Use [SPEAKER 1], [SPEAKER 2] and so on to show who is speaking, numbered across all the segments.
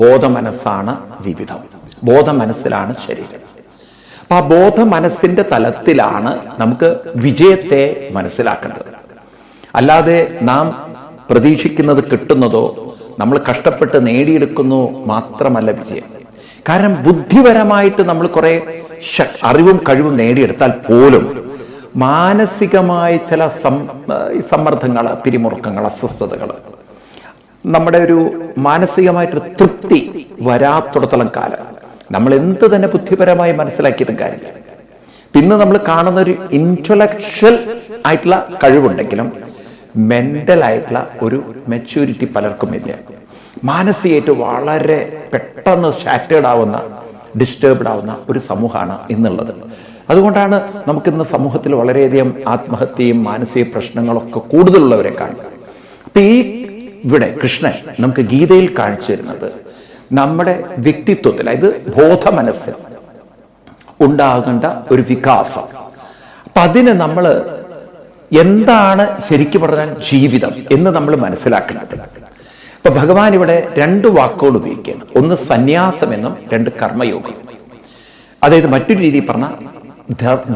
[SPEAKER 1] ബോധമനസ്സാണ് ജീവിതം, ബോധമനസ്സിലാണ് ശരീരം. അപ്പൊ ആ ബോധമനസ്സിന്റെ തലത്തിലാണ് നമുക്ക് വിജയത്തെ മനസ്സിലാക്കേണ്ടത്. അല്ലാതെ നാം പ്രതീക്ഷിക്കുന്നത് കിട്ടുന്നതോ നമ്മൾ കഷ്ടപ്പെട്ട് നേടിയെടുക്കുന്നോ മാത്രമല്ല വിജയം. കാരണം ബുദ്ധിപരമായിട്ട് നമ്മൾ കുറെ അറിവും കഴിവും നേടിയെടുത്താൽ പോലും മാനസികമായ ചില സമ്മർദ്ദങ്ങൾ, പിരിമുറുക്കങ്ങൾ, അസ്വസ്ഥതകൾ, നമ്മുടെ ഒരു മാനസികമായിട്ടൊരു തൃപ്തി വരാത്തിടത്തോളം കാലം നമ്മൾ എന്ത് തന്നെ ബുദ്ധിപരമായി മനസ്സിലാക്കിയതും കാര്യമില്ല. പിന്നെ നമ്മൾ കാണുന്ന ഒരു ഇന്റലക്ച്വൽ ആയിട്ടുള്ള കഴിവുണ്ടെങ്കിലും മെന്റൽ ആയിട്ടുള്ള ഒരു മെച്യൂരിറ്റി പലർക്കും ഇല്ല. മാനസികമായിട്ട് വളരെ പെട്ടെന്ന് ഷാറ്റേഡ് ആവുന്ന, ഡിസ്റ്റർബ്ഡ് ആവുന്ന ഒരു സമൂഹമാണ് ഇന്നുള്ളത്. അതുകൊണ്ടാണ് നമുക്കിന്ന് സമൂഹത്തിൽ വളരെയധികം ആത്മഹത്യയും മാനസിക പ്രശ്നങ്ങളൊക്കെ കൂടുതലുള്ളവരെ കാണുന്നത്. അപ്പൊ ഇവിടെ കൃഷ്ണൻ നമുക്ക് ഗീതയിൽ കാണിച്ചു തരുന്നത് നമ്മുടെ വ്യക്തിത്വത്തിൽ, അതായത് ബോധമനസ്സിൽ ഉണ്ടാകേണ്ട ഒരു വികാസം. അപ്പൊ അതിന് നമ്മൾ എന്താണ് ശരിക്കും പറഞ്ഞാൽ ജീവിതം എന്ന് നമ്മൾ മനസ്സിലാക്കേണ്ടത്. അപ്പൊ ഭഗവാൻ ഇവിടെ രണ്ട് വാക്കുകൾ ഉപയോഗിക്കുകയാണ്. ഒന്ന് സന്യാസമെന്നും രണ്ട് കർമ്മയോഗം. അതായത് മറ്റൊരു രീതിയിൽ പറഞ്ഞാൽ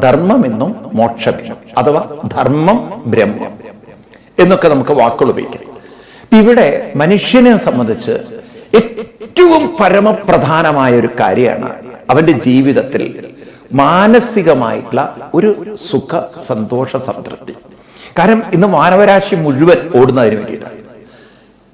[SPEAKER 1] ധർമ്മമെന്നും മോക്ഷമെന്നും, അഥവാ ധർമ്മം ബ്രഹ്മം എന്നൊക്കെ നമുക്ക് വാക്കുകൾ ഉപയോഗിക്കാം. ഇവിടെ മനുഷ്യനെ സംബന്ധിച്ച് ഏറ്റവും പരമപ്രധാനമായ ഒരു കാര്യമാണ് അവന്റെ ജീവിതത്തിൽ മാനസികമായിട്ടുള്ള ഒരു സുഖ സന്തോഷ സംതൃപ്തി. കാരണം ഇന്ന് മാനവരാശി മുഴുവൻ ഓടുന്നതിന് വേണ്ടിയിട്ടാണ്.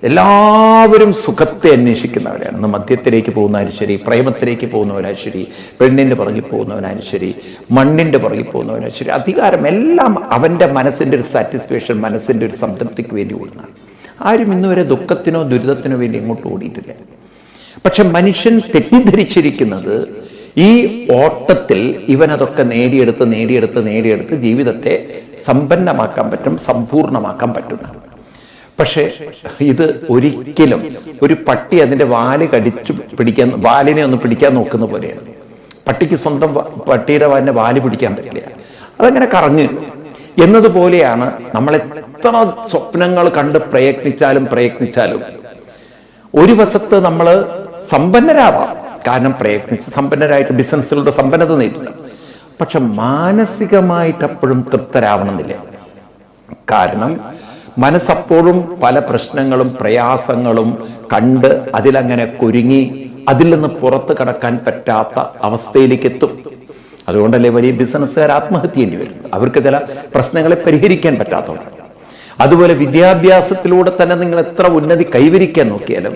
[SPEAKER 1] എല്ലാവരും സുഖത്തെ അന്വേഷിക്കുന്നവരാണ്. ഇന്ന് മദ്യത്തിലേക്ക് പോകുന്നവരും ശരി, പ്രേമത്തിലേക്ക് പോകുന്നവരാണ് ശരി, പെണ്ണിന്റെ പുറകിൽ പോകുന്നവനാണ് ശരി, മണ്ണിന്റെ പുറകിൽ പോകുന്നവനാണ് ശരി, അധികാരം എല്ലാം അവന്റെ മനസ്സിന്റെ ഒരു സാറ്റിസ്ഫാക്ഷൻ, മനസ്സിന്റെ ഒരു സംതൃപ്തിക്ക് വേണ്ടി ഓടുന്നതാണ്. ആരും ഇന്നുവരെ ദുഃഖത്തിനോ ദുരിതത്തിനോ വേണ്ടി ഇങ്ങോട്ട് ഓടിയിട്ടില്ല. പക്ഷെ മനുഷ്യൻ തെറ്റിദ്ധരിച്ചിരിക്കുന്നത് ഈ ഓട്ടത്തിൽ ഇവനതൊക്കെ നേടിയെടുത്ത് ജീവിതത്തെ സമ്പന്നമാക്കാൻ പറ്റും, സമ്പൂർണമാക്കാൻ പറ്റുന്നതാണ്. പക്ഷെ ഇത് ഒരിക്കലും ഒരു പട്ടി അതിന്റെ വാല് കടിച്ചു പിടിക്കാൻ, വാലിനെ ഒന്ന് പിടിക്കാൻ നോക്കുന്ന പോലെയാണ്. പട്ടിക്ക് സ്വന്തം പട്ടിയുടെ വാല് പിടിക്കാൻ പറ്റില്ല, അതങ്ങനെ കറങ്ങു എന്നതുപോലെയാണ്. നമ്മൾ എത്ര സ്വപ്നങ്ങൾ കണ്ട് പ്രയത്നിച്ചാലും ഒരു വശത്ത് നമ്മൾ സമ്പന്നരാവാം, കാരണം പ്രയത്നിച്ച് സമ്പന്നരായിട്ട് ബിസിനസ്സുകളുടെ സമ്പന്നത നേടില്ല. പക്ഷെ മാനസികമായിട്ട് അപ്പോഴും തൃപ്തരാവണമെന്നില്ല. കാരണം മനസ്സപ്പോഴും പല പ്രശ്നങ്ങളും പ്രയാസങ്ങളും കണ്ട് അതിലങ്ങനെ കുരുങ്ങി അതിൽ നിന്ന് പുറത്തു കടക്കാൻ പറ്റാത്ത അവസ്ഥയിലേക്ക് എത്തും. അതുകൊണ്ടല്ലേ വലിയ ബിസിനസ്സുകാർ ആത്മഹത്യ ചെയ്യേണ്ടി വരും. അവർക്ക് ചില പ്രശ്നങ്ങളെ പരിഹരിക്കാൻ പറ്റാത്തതുകൊണ്ട്. അതുപോലെ വിദ്യാഭ്യാസത്തിലൂടെ തന്നെ നിങ്ങൾ എത്ര ഉന്നതി കൈവരിക്കാൻ നോക്കിയാലും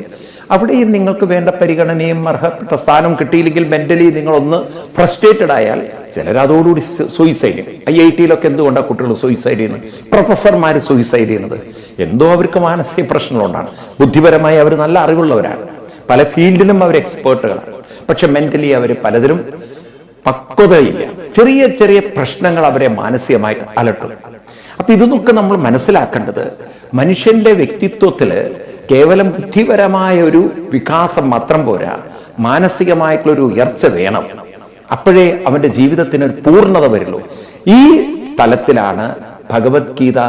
[SPEAKER 1] അവിടെയും നിങ്ങൾക്ക് വേണ്ട പരിഗണനയും അർഹപ്പെട്ട സ്ഥാനം കിട്ടിയില്ലെങ്കിൽ മെന്റലി നിങ്ങളൊന്ന് ഫ്രസ്ട്രേറ്റഡ് ആയാൽ ചിലർ അതോടുകൂടി സൂയിസൈഡ് ചെയ്യും. IIT-യിലൊക്കെ എന്തുകൊണ്ടാണ് കുട്ടികൾ സൂയിസൈഡ് ചെയ്യുന്നത്, പ്രൊഫസർമാർ സൂയിസൈഡ് ചെയ്യുന്നത്? എന്തോ അവർക്ക് മാനസിക പ്രശ്നങ്ങളുണ്ടാണ്. ബുദ്ധിപരമായി അവർ നല്ല അറിവുള്ളവരാണ്, പല ഫീൽഡിലും അവർ എക്സ്പേർട്ടുകളാണ്. പക്ഷെ മെന്റലി അവർ പലതിലും പക്വതയില്ല. ചെറിയ ചെറിയ പ്രശ്നങ്ങൾ അവരെ മാനസികമായി അലട്ടും. അപ്പൊ ഇതൊക്കെ നമ്മൾ മനസ്സിലാക്കേണ്ടത് മനുഷ്യന്റെ വ്യക്തിത്വത്തില് കേവലം ബുദ്ധിപരമായ ഒരു വികാസം മാത്രം പോരാ, മാനസികമായിട്ടുള്ള ഒരു ഉയർച്ച വേണം. അപ്പോഴേ അവന്റെ ജീവിതത്തിന് ഒരു പൂർണ്ണത വരുള്ളൂ. ഈ തലത്തിലാണ് ഭഗവത്ഗീത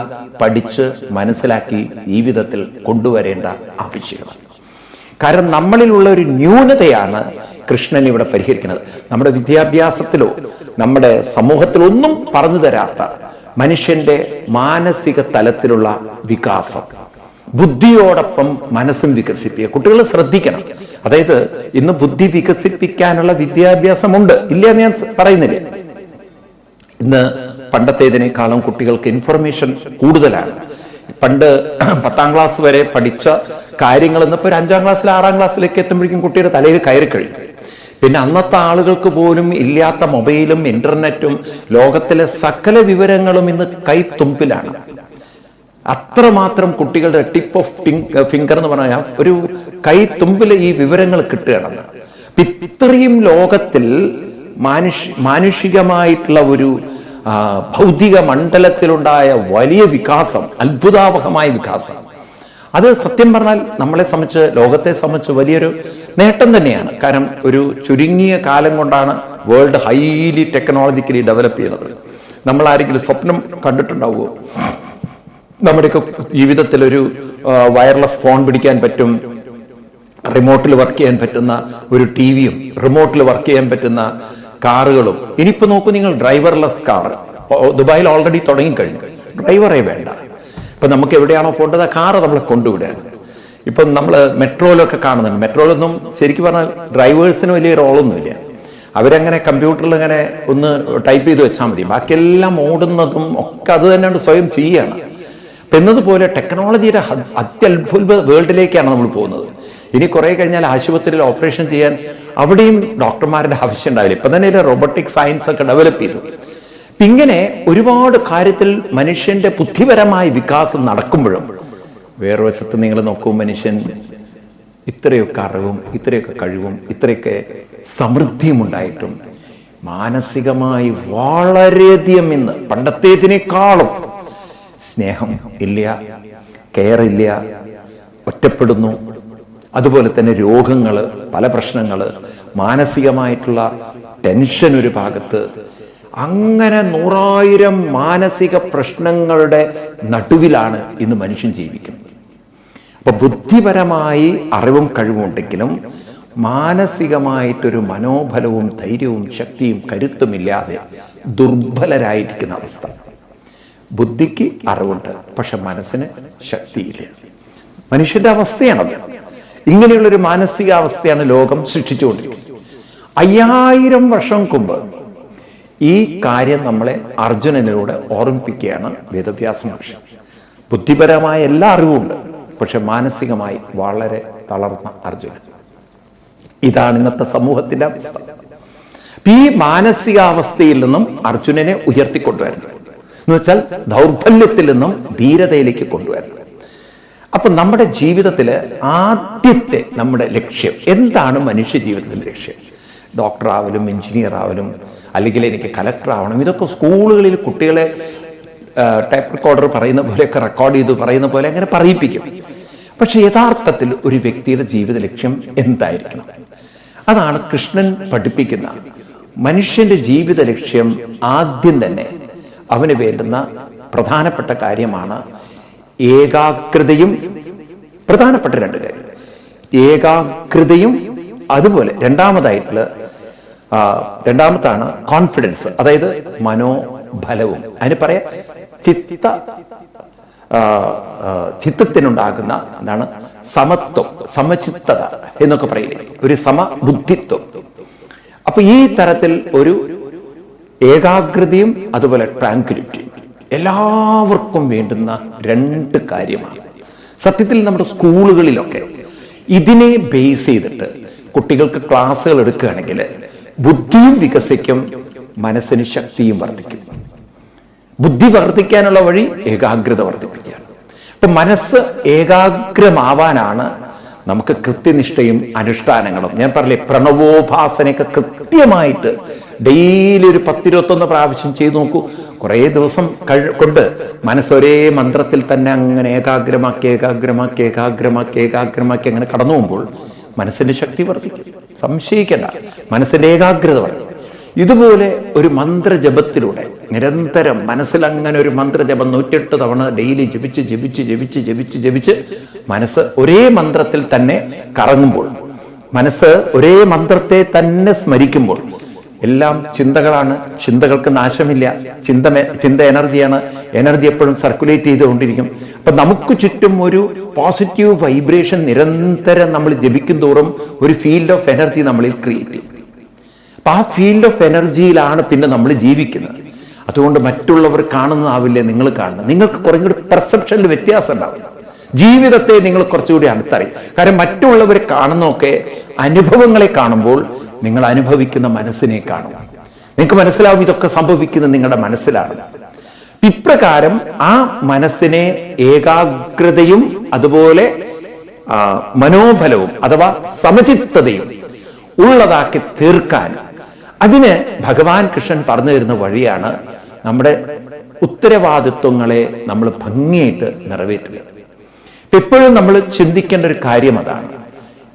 [SPEAKER 1] പഠിച്ച് മനസ്സിലാക്കി ജീവിതത്തിൽ കൊണ്ടുവരേണ്ട ആവശ്യം. കാരണം നമ്മളിലുള്ള ഒരു ന്യൂനതയാണ് കൃഷ്ണൻ ഇവിടെ പരിഹരിക്കുന്നത്. നമ്മുടെ വിദ്യാഭ്യാസത്തിലോ നമ്മുടെ സമൂഹത്തിലോ ഒന്നും പറഞ്ഞു തരാത്ത മനുഷ്യന്റെ മാനസിക തലത്തിലുള്ള വികാസം, ബുദ്ധിയോടൊപ്പം മനസ്സും വികസിപ്പിക്കുക. കുട്ടികൾ ശ്രദ്ധിക്കണം. അതായത് ഇന്ന് ബുദ്ധി വികസിപ്പിക്കാനുള്ള വിദ്യാഭ്യാസമുണ്ട്, ഇല്ല എന്ന് ഞാൻ പറയുന്നില്ല. ഇന്ന് പണ്ടത്തേതിനേക്കാളും കുട്ടികൾക്ക് ഇൻഫർമേഷൻ കൂടുതലാണ്. പണ്ട് 10ാം ക്ലാസ് വരെ പഠിച്ച കാര്യങ്ങൾ ഇന്നിപ്പോ ഒരു 5ാം ക്ലാസ്സിൽ 6ാം ക്ലാസ്സിലേക്ക് എത്തുമ്പോഴേക്കും കുട്ടിയുടെ തലയിൽ കയറി കഴിഞ്ഞു. പിന്നെ അന്നത്തെ ആളുകൾക്ക് പോലും ഇല്ലാത്ത മൊബൈലും ഇന്റർനെറ്റും ലോകത്തിലെ സകല വിവരങ്ങളും ഇന്ന് കൈത്തുമ്പിലാണ്. അത്രമാത്രം കുട്ടികളുടെ ടിപ്പ് ഓഫ് ഫിംഗർ എന്ന് പറഞ്ഞാൽ ഒരു കൈത്തുമ്പിൽ ഈ വിവരങ്ങൾ കിട്ടുകയാണെന്ന്. ഇത്രയും ലോകത്തിൽ മാനുഷികമായിട്ടുള്ള ഒരു ഭൗതിക മണ്ഡലത്തിലുണ്ടായ വലിയ വികാസം, അത്ഭുതാവഹമായ വികാസം, അത് സത്യം പറഞ്ഞാൽ നമ്മളെ സംബന്ധിച്ച്, ലോകത്തെ സംബന്ധിച്ച് വലിയൊരു നേട്ടം തന്നെയാണ്. കാരണം ഒരു ചുരുങ്ങിയ കാലം കൊണ്ടാണ് വേൾഡ് ഹൈലി ടെക്നോളജിക്കലി ഡെവലപ്പ് ചെയ്യുന്നത്. നമ്മൾ ആരെങ്കിലും സ്വപ്നം കണ്ടിട്ടുണ്ടാവുമോ? നമ്മുടെയൊക്കെ ജീവിതത്തിൽ ഒരു വയർലെസ് ഫോൺ പിടിക്കാൻ പറ്റും, റിമോട്ടിൽ വർക്ക് ചെയ്യാൻ പറ്റുന്ന ഒരു ടിവിയും റിമോട്ടിൽ വർക്ക് ചെയ്യാൻ പറ്റുന്ന കാറുകളും. ഇനിയിപ്പോ നോക്കൂ നിങ്ങൾ, ഡ്രൈവർലെസ് കാർ ദുബായിൽ ഓൾറെഡി തുടങ്ങിക്കഴിഞ്ഞു. ഡ്രൈവറേ വേണ്ട. ഇപ്പൊ നമുക്ക് എവിടെയാണോ പോകേണ്ടത് ആ കാറ് നമ്മളെ കൊണ്ടുവിടുകയാണ്. ഇപ്പം നമ്മൾ മെട്രോയിലൊക്കെ കാണുന്നുണ്ട്. മെട്രോയിലൊന്നും ശരിക്കും പറഞ്ഞാൽ ഡ്രൈവേഴ്സിന് വലിയ റോളൊന്നുമില്ല. അവരങ്ങനെ കമ്പ്യൂട്ടറിൽ ഇങ്ങനെ ഒന്ന് ടൈപ്പ് ചെയ്ത് വെച്ചാൽ മതി, ബാക്കിയെല്ലാം ഓടുന്നതും ഒക്കെ അത് തന്നെയാണ് സ്വയം ചെയ്യുകയാണ്. അപ്പം എന്നതുപോലെ ടെക്നോളജിയുടെ അത്യത്ഭുത വേൾഡിലേക്കാണ് നമ്മൾ പോകുന്നത്. ഇനി കുറെ കഴിഞ്ഞാൽ ആശുപത്രിയിൽ ഓപ്പറേഷൻ ചെയ്യാൻ അവിടെയും ഡോക്ടർമാരുടെ ആവശ്യം ഉണ്ടാവില്ല. ഇപ്പം തന്നെ റോബോട്ടിക് സയൻസ് ഒക്കെ ഡെവലപ്പ് ചെയ്തു. ഇങ്ങനെ ഒരുപാട് കാര്യത്തിൽ മനുഷ്യന്റെ ബുദ്ധിപരമായ വികാസം നടക്കുമ്പോഴും വേറെ വശത്ത് നിങ്ങൾ നോക്കൂ, മനുഷ്യൻ ഇത്രയൊക്കെ അറിവും ഇത്രയൊക്കെ കഴിവും ഇത്രയൊക്കെ സമൃദ്ധിയും ഉണ്ടായിട്ടും മാനസികമായി വളരെയധികം ഇന്ന് പണ്ടത്തേതിനേക്കാളും സ്നേഹം ഇല്ല, കെയർ ഇല്ല, ഒറ്റപ്പെടുന്നു. അതുപോലെ തന്നെ രോഗങ്ങൾ, പല പ്രശ്നങ്ങൾ, മാനസികമായിട്ടുള്ള ടെൻഷൻ ഒരു ഭാഗത്ത്, അങ്ങനെ 100,000 മാനസിക പ്രശ്നങ്ങളുടെ നടുവിലാണ് ഇന്ന് മനുഷ്യൻ ജീവിക്കുന്നത്. അപ്പൊ ബുദ്ധിപരമായി അറിവും കഴിവുണ്ടെങ്കിലും മാനസികമായിട്ടൊരു മനോബലവും ധൈര്യവും ശക്തിയും കരുത്തുമില്ലാതെ ദുർബലരായിരിക്കുന്ന അവസ്ഥ. ബുദ്ധിക്ക് അറിവുണ്ട്, പക്ഷെ മനസ്സിന് ശക്തിയില്ല. മനുഷ്യന്റെ അവസ്ഥയാണത്. ഇങ്ങനെയുള്ളൊരു മാനസികാവസ്ഥയാണ് ലോകം സൃഷ്ടിച്ചുകൊണ്ടിരിക്കുന്നത്. 5000 വർഷം മുമ്പ് ഈ കാര്യം നമ്മളെ അർജുനനിലൂടെ ഓർമ്മിപ്പിക്കുകയാണ് വേദവ്യാസ മഹർഷി. ബുദ്ധിപരമായ എല്ലാ അറിവുമുണ്ട്, പക്ഷെ മാനസികമായി വളരെ തളർന്ന അർജുനൻ. ഇതാണ് ഇന്നത്തെ സമൂഹത്തിന്റെ അവസ്ഥ. ഈ മാനസികാവസ്ഥയിൽ നിന്നും അർജുനനെ ഉയർത്തിക്കൊണ്ടുവരണം എന്ന് വെച്ചാൽ ദൗർബല്യത്തിൽ നിന്നും ധീരതയിലേക്ക് കൊണ്ടുവരണം. അപ്പൊ നമ്മുടെ ജീവിതത്തില് ആദ്യത്തെ നമ്മുടെ ലക്ഷ്യം എന്താണ്? മനുഷ്യ ജീവിതത്തിന്റെ ലക്ഷ്യം ഡോക്ടർ ആവലും എഞ്ചിനീയർ ആവലും അല്ലെങ്കിൽ എനിക്ക് കലക്ടർ ആവണം, ഇതൊക്കെ സ്കൂളുകളിൽ കുട്ടികളെ ടൈപ്പ് റെക്കോർഡർ പറയുന്ന പോലെയൊക്കെ റെക്കോർഡ് ചെയ്തു പറയുന്ന പോലെ അങ്ങനെ പറയിപ്പിക്കും. പക്ഷെ യഥാർത്ഥത്തിൽ ഒരു വ്യക്തിയുടെ ജീവിത ലക്ഷ്യം എന്തായിരിക്കണം? അതാണ് കൃഷ്ണൻ പഠിപ്പിക്കുന്ന മനുഷ്യന്റെ ജീവിത ലക്ഷ്യം. ആദ്യം തന്നെ അവന് വേണ്ടുന്ന പ്രധാനപ്പെട്ട കാര്യമാണ് ഏകാഗ്രതയും. പ്രധാനപ്പെട്ട 2 കാര്യം, ഏകാഗ്രതയും അതുപോലെ രണ്ടാമത്താണ് കോൺഫിഡൻസ്, അതായത് മനോബലവും. അതിന് പറയാം ചിത്തത്തിനുണ്ടാകുന്ന എന്താണ് സമത്വം, സമചിത്തത എന്നൊക്കെ പറയില്ലേ, ഒരു സമബുദ്ധിത്വം. അപ്പൊ ഈ തരത്തിൽ ഒരു ഏകാഗ്രതയും അതുപോലെ ട്രാങ്ക്വിലിറ്റിയും എല്ലാവർക്കും വേണ്ടുന്ന 2 കാര്യമാണ്. സത്യത്തിൽ നമ്മുടെ സ്കൂളുകളിലൊക്കെ ഇതിനെ ബേസ് ചെയ്തിട്ട് കുട്ടികൾക്ക് ക്ലാസ്സുകൾ എടുക്കുകയാണെങ്കിൽ ബുദ്ധിയും വികസിക്കും, മനസ്സിന് ശക്തിയും വർദ്ധിക്കും. ബുദ്ധി വർദ്ധിക്കാനുള്ള വഴി ഏകാഗ്രത വർദ്ധിപ്പിക്കുകയാണ്. അപ്പൊ മനസ്സ് ഏകാഗ്രമാവാനാണ് നമുക്ക് കൃത്യനിഷ്ഠയും അനുഷ്ഠാനങ്ങളും. ഞാൻ പറഞ്ഞില്ലേ, പ്രണവോപാസനയൊക്കെ കൃത്യമായിട്ട് ഡെയിലി ഒരു 10-21 പ്രാവശ്യം ചെയ്തു നോക്കൂ. കുറേ ദിവസം കൊണ്ട് മനസ്സൊരേ മന്ത്രത്തിൽ തന്നെ അങ്ങനെ ഏകാഗ്രമാക്കി അങ്ങനെ കടന്നു പോകുമ്പോൾ മനസ്സിന്റെ ശക്തി വർദ്ധിക്കും. സംശയിക്കേണ്ട, മനസ്സിന്റെ ഏകാഗ്രത വർദ്ധിക്കും. ഇതുപോലെ ഒരു മന്ത്രജപത്തിലൂടെ നിരന്തരം മനസ്സിൽ അങ്ങനെ ഒരു മന്ത്രജപം 108 തവണ ഡെയിലി ജപിച്ച് മനസ്സ് ഒരേ മന്ത്രത്തിൽ തന്നെ കറങ്ങുമ്പോൾ, മനസ്സ് ഒരേ മന്ത്രത്തെ തന്നെ സ്മരിക്കുമ്പോൾ, എല്ലാം ചിന്തകളാണ്, ചിന്തകൾക്ക് നാശമില്ല. ചിന്ത എനർജിയാണ്, എനർജി എപ്പോഴും സർക്കുലേറ്റ് ചെയ്തുകൊണ്ടിരിക്കും. അപ്പൊ നമുക്ക് ചുറ്റും ഒരു പോസിറ്റീവ് വൈബ്രേഷൻ നിരന്തരം നമ്മൾ ജപിക്കും തോറും ഒരു ഫീൽഡ് ഓഫ് എനർജി നമ്മളിൽ ക്രിയേറ്റ് ചെയ്യും. അപ്പൊ ആ ഫീൽഡ് ഓഫ് എനർജിയിലാണ് പിന്നെ നമ്മൾ ജീവിക്കുന്നത്. അതുകൊണ്ട് മറ്റുള്ളവർ കാണുന്നതാവില്ലേ നിങ്ങൾ കാണുന്നത്. നിങ്ങൾക്ക് കുറേ കൂടി പെർസെപ്ഷനിൽ വ്യത്യാസം ഉണ്ടാവും. ജീവിതത്തെ നിങ്ങൾ കുറച്ചുകൂടി അടുത്തറിയും. കാരണം മറ്റുള്ളവർ കാണുന്നതൊക്കെ അനുഭവങ്ങളെ കാണുമ്പോൾ നിങ്ങൾ അനുഭവിക്കുന്ന മനസ്സിനെ കാണും. നിങ്ങൾക്ക് മനസ്സിലാവും ഇതൊക്കെ സംഭവിക്കുന്നത് നിങ്ങളുടെ മനസ്സിലാണ്. ഇപ്രകാരം ആ മനസ്സിനെ ഏകാഗ്രതയും അതുപോലെ മനോബലവും അഥവാ സമചിത്തതയും ഉള്ളതാക്കി തീർക്കാൻ അതിന് ഭഗവാൻ കൃഷ്ണൻ പറഞ്ഞു തരുന്ന വഴിയാണ് നമ്മുടെ ഉത്തരവാദിത്വങ്ങളെ നമ്മൾ ഭംഗിയായിട്ട് നിറവേറ്റുക. എപ്പോഴും നമ്മൾ ചിന്തിക്കേണ്ട ഒരു കാര്യം അതാണ്.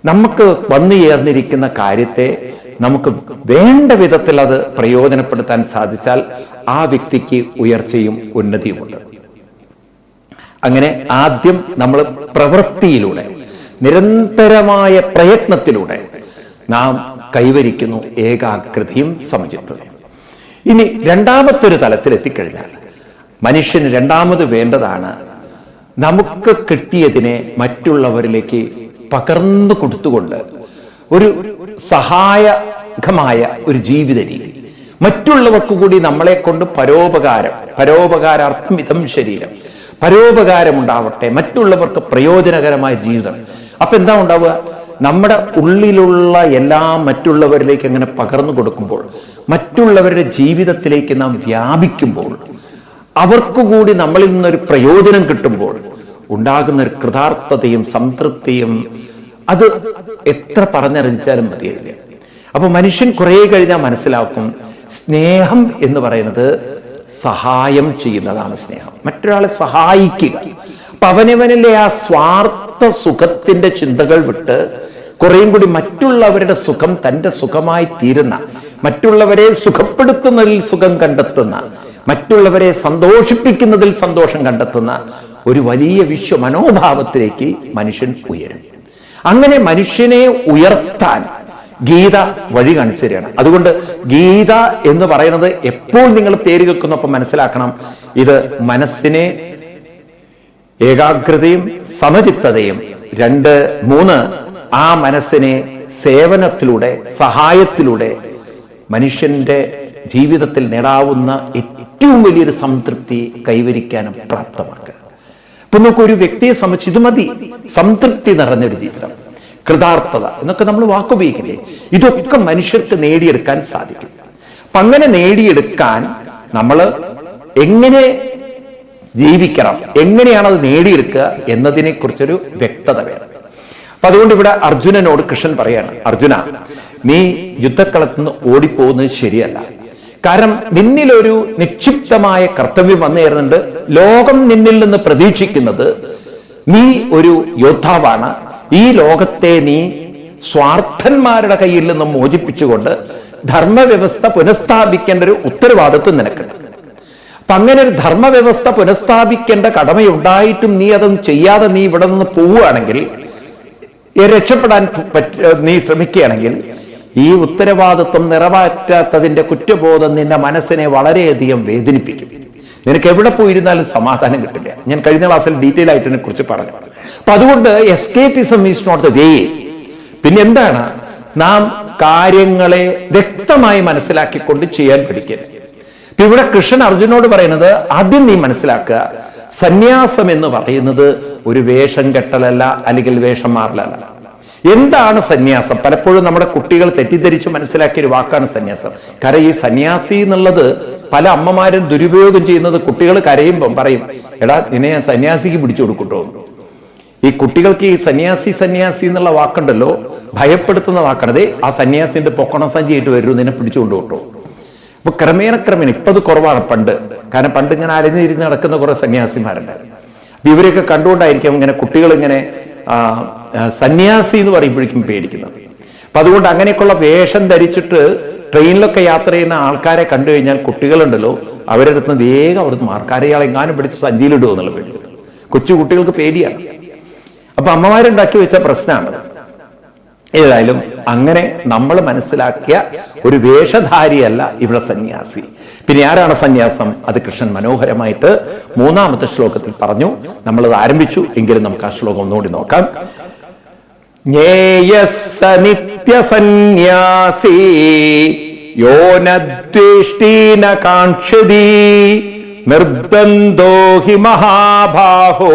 [SPEAKER 1] നമുക്ക് വന്നു ചേർന്നിരിക്കുന്ന കാര്യത്തെ നമുക്ക് വേണ്ട വിധത്തിൽ അത് പ്രയോജനപ്പെടുത്താൻ സാധിച്ചാൽ ആ വ്യക്തിക്ക് ഉയർച്ചയും ഉന്നതിയുമുണ്ട്. അങ്ങനെ ആദ്യം നമ്മൾ പ്രവൃത്തിയിലൂടെ നിരന്തരമായ പ്രയത്നത്തിലൂടെ നാം കൈവരിക്കുന്നു ഏകാഗ്രതയും സമചിത്തതയും. ഇനി രണ്ടാമത്തൊരു തലത്തിലെത്തിക്കഴിഞ്ഞാൽ മനുഷ്യന് രണ്ടാമത് വേണ്ടതാണ് നമുക്ക് കിട്ടിയതിനെ മറ്റുള്ളവരിലേക്ക് പകർന്നു കൊടുത്തുകൊണ്ട് ഒരു സഹായകമായ ഒരു ജീവിത രീതി, മറ്റുള്ളവർക്ക് കൂടി നമ്മളെ കൊണ്ട് പരോപകാരാർത്ഥം ഇതം ശരീരം, പരോപകാരം ഉണ്ടാവട്ടെ, മറ്റുള്ളവർക്ക് പ്രയോജനകരമായ ജീവിതം. അപ്പൊ എന്താ ഉണ്ടാവുക? നമ്മുടെ ഉള്ളിലുള്ള എല്ലാം മറ്റുള്ളവരിലേക്ക് അങ്ങനെ പകർന്നു കൊടുക്കുമ്പോൾ, മറ്റുള്ളവരുടെ ജീവിതത്തിലേക്ക് നാം വ്യാപിക്കുമ്പോൾ, അവർക്ക് കൂടി നമ്മളിൽ നിന്നൊരു പ്രയോജനം കിട്ടുമ്പോൾ ഉണ്ടാകുന്ന ഒരു കൃതാർത്ഥതയും സംതൃപ്തിയും അത് എത്ര പറഞ്ഞറിയിച്ചാലും മതിയായില്ല. അപ്പൊ മനുഷ്യൻ കുറെ കഴിഞ്ഞാൽ മനസ്സിലാക്കും, സ്നേഹം എന്ന് പറയുന്നത് സഹായം ചെയ്യുന്നതാണ് സ്നേഹം, മറ്റൊരാളെ സഹായിക്കുക. അപ്പൊ അവനവനിലെ ആ സ്വാർത്ഥ സുഖത്തിന്റെ ചിന്തകൾ വിട്ട് കുറേയും കൂടി മറ്റുള്ളവരുടെ സുഖം തന്റെ സുഖമായി തീരുന്ന, മറ്റുള്ളവരെ സുഖപ്പെടുത്തുന്നതിൽ സുഖം കണ്ടെത്തുന്ന, മറ്റുള്ളവരെ സന്തോഷിപ്പിക്കുന്നതിൽ സന്തോഷം കണ്ടെത്തുന്ന ഒരു വലിയ വിശ്വ മനോഭാവത്തിലേക്ക് മനുഷ്യൻ ഉയരും. അങ്ങനെ മനുഷ്യനെ ഉയർത്താൻ ഗീത വഴി കാണിച്ചു തരികയാണ്. അതുകൊണ്ട് ഗീത എന്ന് പറയുന്നത് എപ്പോൾ നിങ്ങൾ പേര് കേൾക്കുന്നപ്പോൾ മനസ്സിലാക്കണം, ഇത് മനസ്സിനെ ഏകാഗ്രതയും സമചിത്തതയും, 2, 3 ആ മനസ്സിനെ സേവനത്തിലൂടെ സഹായത്തിലൂടെ മനുഷ്യന്റെ ജീവിതത്തിൽ നേടാവുന്ന ഏറ്റവും വലിയൊരു സംതൃപ്തി കൈവരിക്കാനും പ്രാപ്തമാക്കുക. ഇപ്പൊ നമുക്ക് ഒരു വ്യക്തിയെ സംബന്ധിച്ച് ഇത് മതി, സംതൃപ്തി നിറഞ്ഞൊരു ജീവിതം, കൃതാർത്ഥത എന്നൊക്കെ നമ്മൾ വാക്കുപയോഗിക്കില്ലേ, ഇതൊക്കെ മനുഷ്യർക്ക് നേടിയെടുക്കാൻ സാധിക്കും. അപ്പൊ അങ്ങനെ നേടിയെടുക്കാൻ നമ്മൾ എങ്ങനെ ജീവിക്കണം, എങ്ങനെയാണ് അത് നേടിയെടുക്കുക എന്നതിനെ കുറിച്ചൊരു വ്യക്തത വേണം. അപ്പൊ അതുകൊണ്ട് ഇവിടെ അർജുനനോട് കൃഷ്ണൻ പറയാണ്, അർജുന, നീ യുദ്ധക്കളത്തിൽ നിന്ന് ഓടിപ്പോകുന്നത് ശരിയല്ല. കാരണം നിന്നിലൊരു നിക്ഷിപ്തമായ കർത്തവ്യം വന്നു ചേർന്നുണ്ട്. ലോകം നിന്നിൽ നിന്ന് പ്രതീക്ഷിക്കുന്നത് നീ ഒരു യോദ്ധാവാണ്. ഈ ലോകത്തെ നീ സ്വാർത്ഥന്മാരുടെ കയ്യിൽ നിന്ന് മോചിപ്പിച്ചുകൊണ്ട് ധർമ്മവ്യവസ്ഥ പുനഃസ്ഥാപിക്കേണ്ട ഒരു ഉത്തരവാദിത്വം നിനക്കുണ്ട്. അപ്പൊ അങ്ങനെ ഒരു ധർമ്മവ്യവസ്ഥ പുനഃസ്ഥാപിക്കേണ്ട കടമയുണ്ടായിട്ടും നീ അതൊന്നും ചെയ്യാതെ നീ ഇവിടെ നിന്ന് പോവുകയാണെങ്കിൽ, രക്ഷപ്പെടാൻ നീ ശ്രമിക്കുകയാണെങ്കിൽ, ഈ ഉത്തരവാദിത്വം നിറവേറ്റാത്തതിന്റെ കുറ്റബോധം നിന്റെ മനസ്സിനെ വളരെയധികം വേദനിപ്പിക്കും. നിനക്ക് എവിടെ പോയിരുന്നാലും സമാധാനം കിട്ടില്ല. ഞാൻ കഴിഞ്ഞ ക്ലാസ്സിൽ ഡീറ്റെയിൽ ആയിട്ട് ഇതിനെ കുറിച്ച് പറഞ്ഞു. അപ്പൊ അതുകൊണ്ട് escapism is not the way. പിന്നെ എന്താണ്? നാം കാര്യങ്ങളെ വ്യക്തമായി മനസ്സിലാക്കിക്കൊണ്ട് ചെയ്യാൻ പഠിക്കരുത്. ഇപ്പൊ ഇവിടെ കൃഷ്ണൻ അർജുനോട് പറയുന്നത്, ആദ്യം നീ മനസ്സിലാക്കുക, സന്യാസം എന്ന് പറയുന്നത് ഒരു വേഷം കെട്ടലല്ല, അല്ലെങ്കിൽ വേഷം മാറലല്ല. എന്താണ് സന്യാസം? പലപ്പോഴും നമ്മുടെ കുട്ടികൾ തെറ്റിദ്ധരിച്ച് മനസ്സിലാക്കിയ ഒരു വാക്കാണ് സന്യാസം. കാരണം ഈ സന്യാസി എന്നുള്ളത് പല അമ്മമാരും ദുരുപയോഗം ചെയ്യുന്നത്, കുട്ടികൾ കരയുമ്പം പറയും, എടാ നിന്നെ ഞാൻ സന്യാസിക്ക് പിടിച്ചു കൊടുക്കട്ടോ. ഈ കുട്ടികൾക്ക് ഈ സന്യാസി എന്നുള്ള വാക്കുണ്ടല്ലോ, ഭയപ്പെടുത്തുന്ന വാക്കാണത്. ആ സന്യാസിന്റെ പൊക്കണ സഞ്ചിയായിട്ട് വരൂ, നിന്നെ പിടിച്ചുകൊണ്ട് കേട്ടോ. അപ്പൊ ക്രമേണ ഇപ്പൊ അത് കുറവാണ്. കാരണം പണ്ട് ഇങ്ങനെ അലഞ്ഞിരിഞ്ഞ് നടക്കുന്ന കുറെ സന്യാസിമാരുണ്ടായിരുന്നു. അപ്പൊ ഇവരെയൊക്കെ കണ്ടുകൊണ്ടായിരിക്കും ഇങ്ങനെ കുട്ടികൾ ഇങ്ങനെ സന്യാസി എന്ന് പറയുമ്പോഴേക്കും പേടിക്കുന്നത്. അപ്പൊ അതുകൊണ്ട് അങ്ങനെയൊക്കെയുള്ള വേഷം ധരിച്ചിട്ട് ട്രെയിനിലൊക്കെ യാത്ര ചെയ്യുന്ന ആൾക്കാരെ കണ്ടു കഴിഞ്ഞാൽ കുട്ടികളുണ്ടല്ലോ, അവരുടെ അടുത്ത് വേഗം അവിടുന്ന് ആൾക്കാരെ എങ്ങാനും പിടിച്ച് സഞ്ചിയിലിടുമോ എന്നുള്ള പേടിച്ചിട്ട് കൊച്ചു കുട്ടികൾക്ക് പേടിയാണ്. അപ്പൊ അമ്മമാരുണ്ടാക്കി വെച്ച പ്രശ്നമാണ്. ഏതായാലും അങ്ങനെ നമ്മൾ മനസ്സിലാക്കിയ ഒരു വേഷധാരിയല്ല ഇവിടെ സന്യാസി. പിന്നെ ആരാണ് സന്യാസം? അത് കൃഷ്ണൻ മനോഹരമായിട്ട് 3-ാമത്തെ ശ്ലോകത്തിൽ പറഞ്ഞു. നമ്മളത് ആരംഭിച്ചു, എങ്കിലും നമുക്ക് ആ ശ്ലോകം ഒന്നുകൂടി നോക്കാം. ജ്ഞേയസ്സ നിത്യസന്യാസി യോ ന കാംക്ഷതി നിർബന്ധോ ഹി മഹാബാഹോ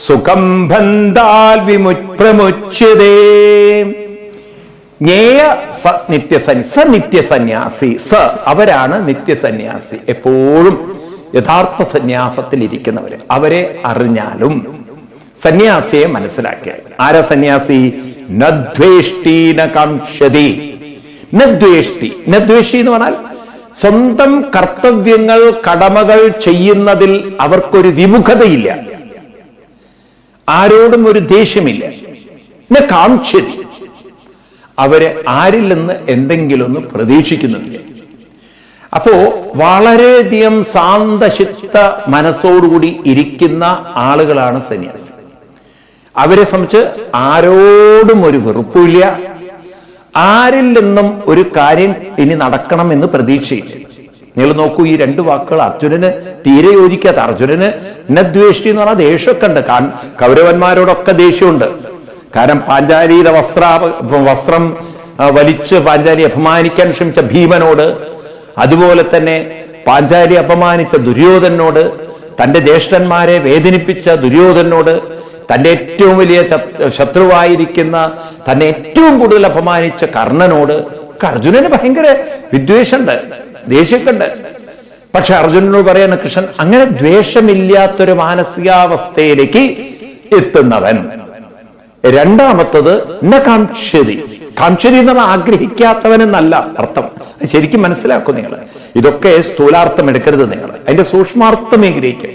[SPEAKER 1] സുഖം ബന്ധാൽ വിമുക്തമുച്യതേ. ജ്ഞേയ നിത്യസന്യാസി, അവരാണ് നിത്യസന്യാസി. എപ്പോഴും യഥാർത്ഥ സന്യാസത്തിൽ ഇരിക്കുന്നവര്. അവരെ അറിഞ്ഞാലും സന്യാസിയെ മനസ്സിലാക്കിയാൽ. ആരാ സന്യാസി? നദ്വേഷ്ടി ന കാംക്ഷതി. നദ്വേഷ്ടി എന്ന് പറഞ്ഞാൽ സ്വന്തം കർത്തവ്യങ്ങൾ, കടമകൾ ചെയ്യുന്നതിൽ അവർക്കൊരു വിമുഖതയില്ല, ആരോടും ഒരു ദേഷ്യമില്ല. ന കാംക്ഷതി, അവരെ ആരിൽ നിന്ന് എന്തെങ്കിലും ഒന്ന് പ്രതീക്ഷിക്കുന്നില്ല. അപ്പോ വളരെയധികം ശാന്തശിത്ത മനസ്സോടുകൂടി ഇരിക്കുന്ന ആളുകളാണ് സന്യാസി. അവരെ സംബന്ധിച്ച് ആരോടും ഒരു വെറുപ്പില്ല, ആരിൽ നിന്നും ഒരു കാര്യം ഇനി നടക്കണം എന്ന് പ്രതീക്ഷയില്ല. നിങ്ങൾ നോക്കൂ, ഈ രണ്ട് വാക്കുകൾ അർജുനന് തീരെ യോജിക്കാത്ത. അർജുനന് ദ്വേഷ്ടി എന്ന് പറഞ്ഞാൽ ദേഷ്യമൊക്കെ ഉണ്ട്. കൗരവന്മാരോടൊക്കെ ദേഷ്യമുണ്ട്. കാരണം പാഞ്ചാലിയുടെ വസ്ത്രം വലിച്ച് പാഞ്ചാലി അപമാനിക്കാൻ ശ്രമിച്ച ഭീമനോട്, അതുപോലെ തന്നെ പാഞ്ചാലി അപമാനിച്ച ദുര്യോധനോട്, തന്റെ ജ്യേഷ്ഠന്മാരെ വേദനിപ്പിച്ച ദുര്യോധനോട്, തന്റെ ഏറ്റവും വലിയ ശത്രുവായിരിക്കുന്ന, തന്നെ ഏറ്റവും കൂടുതൽ അപമാനിച്ച കർണനോട് അർജുനന് ഭയങ്കര വിദ്വേഷമുണ്ട്, ദേഷ്യക്കുണ്ട്. പക്ഷെ അർജുനനോട് പറയുന്ന കൃഷ്ണൻ അങ്ങനെ ദ്വേഷമില്ലാത്തൊരു മാനസികാവസ്ഥയിലേക്ക് എത്തുന്നവൻ. രണ്ടാമത്തത് കാംക്ഷതി. കാംക്ഷതി എന്ന് പറഞ്ഞാൽ ആഗ്രഹിക്കാത്തവനെന്നല്ല അർത്ഥം. ശരിക്കും മനസ്സിലാക്കും നിങ്ങൾ. ഇതൊക്കെ സ്ഥൂലാർത്ഥം എടുക്കരുത് നിങ്ങൾ, അതിന്റെ സൂക്ഷ്മാർത്ഥം ഗ്രഹിക്കും.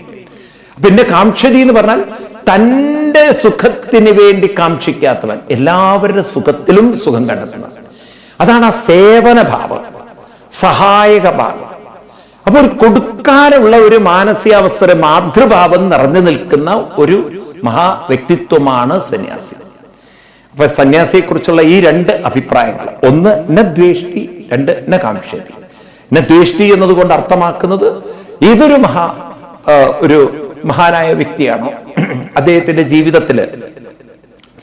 [SPEAKER 1] പിന്നെ കാംക്ഷതി എന്ന് പറഞ്ഞാൽ തന്റെ സുഖത്തിന് വേണ്ടി കാക്ഷിക്കാത്തവൻ, എല്ലാവരുടെ സുഖത്തിലും സുഖം കണ്ടെത്തുന്നത്. അതാണ് ആ സേവനഭാവം, സഹായക ഭാവം. അപ്പൊ ഒരു കൊടുക്കാനുള്ള ഒരു മാനസികാവസ്ഥ, മാതൃഭാവം നിറഞ്ഞു നിൽക്കുന്ന ഒരു മഹാവ്യക്തിത്വമാണ് സന്യാസി. അപ്പൊ സന്യാസിയെ കുറിച്ചുള്ള ഈ രണ്ട് അഭിപ്രായങ്ങൾ, ഒന്ന് ദ്വേഷ്ടി, രണ്ട് കാംക്ഷതി. ദ്വേഷ്ടി എന്നതുകൊണ്ട് അർത്ഥമാക്കുന്നത് ഇതൊരു ഒരു മഹാനായ വ്യക്തിയാണോ, അദ്ദേഹത്തിന്റെ ജീവിതത്തില്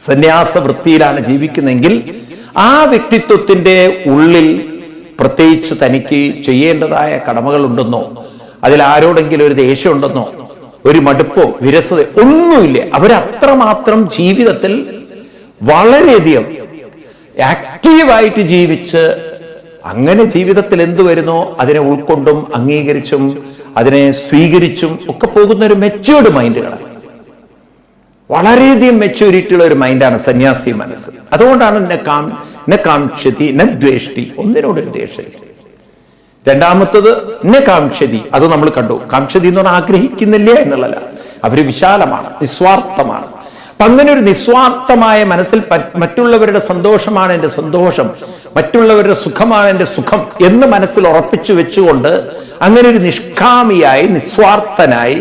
[SPEAKER 1] സന്യാസ വൃത്തിയിലാണ് ജീവിക്കുന്നെങ്കിൽ ആ വ്യക്തിത്വത്തിന്റെ ഉള്ളിൽ പ്രത്യേകിച്ച് തനിക്ക് ചെയ്യേണ്ടതായ കടമകളുണ്ടെന്നോ, അതിൽ ആരോടെങ്കിലും ഒരു ദേഷ്യം ഉണ്ടെന്നോ, ഒരു മടുപ്പോ വിരസത ഒന്നുമില്ല. അവരത്രമാത്രം ജീവിതത്തിൽ വളരെയധികം ആക്റ്റീവായിട്ട് ജീവിച്ച്, അങ്ങനെ ജീവിതത്തിൽ എന്തു വരുന്നോ അതിനെ ഉൾക്കൊണ്ടും അംഗീകരിച്ചും അതിനെ സ്വീകരിച്ചും ഒക്കെ പോകുന്ന ഒരു മെച്യൂർഡ് മൈൻഡുകളാണ്. വളരെയധികം മെച്യൂരിറ്റിയുള്ള ഒരു മൈൻഡാണ് സന്യാസി മനസ്സ്. അതുകൊണ്ടാണ് കാംക്ഷതി ദ്വേഷ്ടി, ഒന്നിനോടൊരു ദേഷ്യം. രണ്ടാമത്തത് കാംക്ഷതി, അത് നമ്മൾ കണ്ടു. കാംക്ഷതി എന്ന് പറഞ്ഞാൽ ആഗ്രഹിക്കുന്നില്ല എന്നുള്ളതല്ല, അവര് വിശാലമാണ്, നിസ്വാർത്ഥമാണ്. അപ്പൊ അങ്ങനെ ഒരു നിസ്വാർത്ഥമായ മനസ്സിൽ മറ്റുള്ളവരുടെ സന്തോഷമാണ് എന്റെ സന്തോഷം, മറ്റുള്ളവരുടെ സുഖമാണ് എന്റെ സുഖം എന്ന് മനസ്സിൽ ഉറപ്പിച്ചു വെച്ചുകൊണ്ട് അങ്ങനെ ഒരു നിഷ്കാമിയായി, നിസ്വാർത്ഥനായി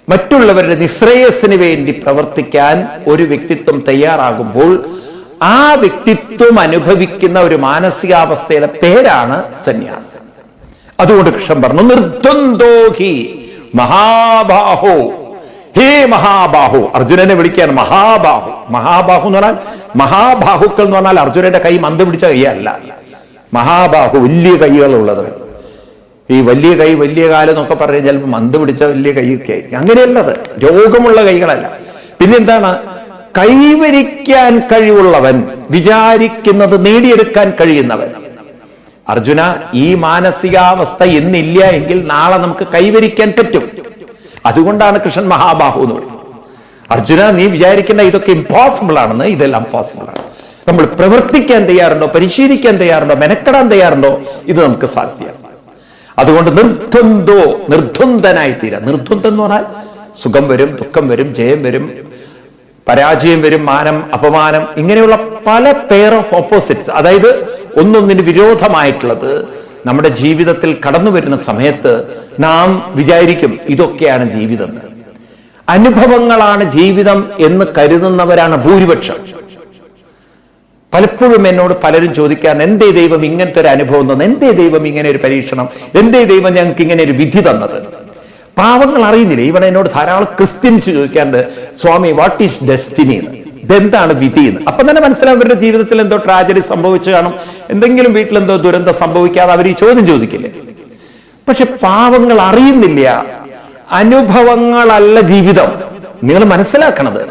[SPEAKER 1] മറ്റുള്ളവരുടെ നിശ്രേയസ്സിന് വേണ്ടി പ്രവർത്തിക്കാൻ ഒരു വ്യക്തിത്വം തയ്യാറാകുമ്പോൾ ആ വ്യക്തിത്വം അനുഭവിക്കുന്ന ഒരു മാനസികാവസ്ഥയുടെ പേരാണ് സന്യാസം. അതുകൊണ്ട് കൃഷ്ണൻ പറഞ്ഞു, നിർദ്വന്ദ്വോഹി മഹാബാഹോ. ഹേ മഹാബാഹു, അർജുനനെ വിളിക്കുകയാണ് മഹാബാഹു. മഹാബാഹു എന്ന് പറഞ്ഞാൽ, മഹാബാഹുക്കൾ എന്ന് പറഞ്ഞാൽ അർജുനന്റെ കൈ മന്ത് പിടിച്ച കൈയല്ല. മഹാബാഹു വലിയ കൈകളുള്ളത്. ഈ വലിയ കൈ, വലിയ കാലം എന്നൊക്കെ പറഞ്ഞാൽ ചിലപ്പോൾ മന്ത് പിടിച്ച വലിയ കൈയൊക്കെ ആയിരിക്കും. അങ്ങനെയല്ലത്, രോഗമുള്ള കൈകളല്ല. പിന്നെന്താണ്? കൈവരിക്കാൻ കഴിവുള്ളവൻ, വിചാരിക്കുന്നത് നേടിയെടുക്കാൻ കഴിയുന്നവൻ. അർജുന, ഈ മാനസികാവസ്ഥ ഇന്നില്ല എങ്കിൽ നാളെ നമുക്ക് കൈവരിക്കാൻ പറ്റും. അതുകൊണ്ടാണ് കൃഷ്ണൻ മഹാബാഹു എന്ന് പറയുന്നത്. അർജുന, നീ വിചാരിക്കുന്ന ഇതൊക്കെ ഇമ്പോസിബിൾ ആണെന്ന്, ഇതെല്ലാം പോസിബിൾ ആണ്. നമ്മൾ പ്രവർത്തിക്കാൻ തയ്യാറുണ്ടോ, പരിശീലിക്കാൻ തയ്യാറുണ്ടോ, മെനക്കെടാൻ തയ്യാറുണ്ടോ, ഇത് നമുക്ക് സാധ്യമാണ്. അതുകൊണ്ട് നിർദ്വന്ദ്വനായി തീരാ. നിർദ്വന്ദ്വം എന്ന് പറഞ്ഞാൽ സുഖം വരും, ദുഃഖം വരും, ജയം വരും, പരാജയം വരും, മാനം, അപമാനം, ഇങ്ങനെയുള്ള പല പെയർ ഓഫ് ഓപ്പോസിറ്റ്സ്, അതായത് ഒന്നൊന്നിന് വിരോധമായിട്ടുള്ളത് നമ്മുടെ ജീവിതത്തിൽ കടന്നു വരുന്ന സമയത്ത് നാം വിചാരിക്കും ഇതൊക്കെയാണ് ജീവിതം. അനുഭവങ്ങളാണ് ജീവിതം എന്ന് കരുതുന്നവരാണ് ഭൂരിപക്ഷം. പലപ്പോഴും എന്നോട് പലരും ചോദിക്കാൻ, എന്തേ ദൈവം ഇങ്ങനത്തെ ഒരു അനുഭവം തന്നത്, എന്തേ ദൈവം ഇങ്ങനെ ഒരു പരീക്ഷണം, എന്തേ ദൈവം ഞങ്ങൾക്ക് ഇങ്ങനെ ഒരു വിധി തന്നത്? പാവങ്ങൾ അറിയുന്നില്ല. ഇവിടെ എന്നോട് ധാരാളം ക്രിസ്ത്യൻസ് ചോദിക്കാറുണ്ട്, സ്വാമി വാട്ട് ഈസ് ഡെസ്റ്റിനി എന്ന്, ഇതെന്താണ് വിധി എന്ന്. അപ്പൊ തന്നെ മനസ്സിലാവും അവരുടെ ജീവിതത്തിൽ എന്തോ ട്രാജഡി സംഭവിച്ചു കാണും, എന്തെങ്കിലും വീട്ടിലെന്തോ ദുരന്തം സംഭവിക്കാതെ അവർ ഈ ചോദ്യം ചോദിക്കില്ലേ. പക്ഷെ പാവങ്ങൾ അറിയുന്നില്ല, അനുഭവങ്ങളല്ല ജീവിതം. നിങ്ങൾ മനസ്സിലാക്കണത്,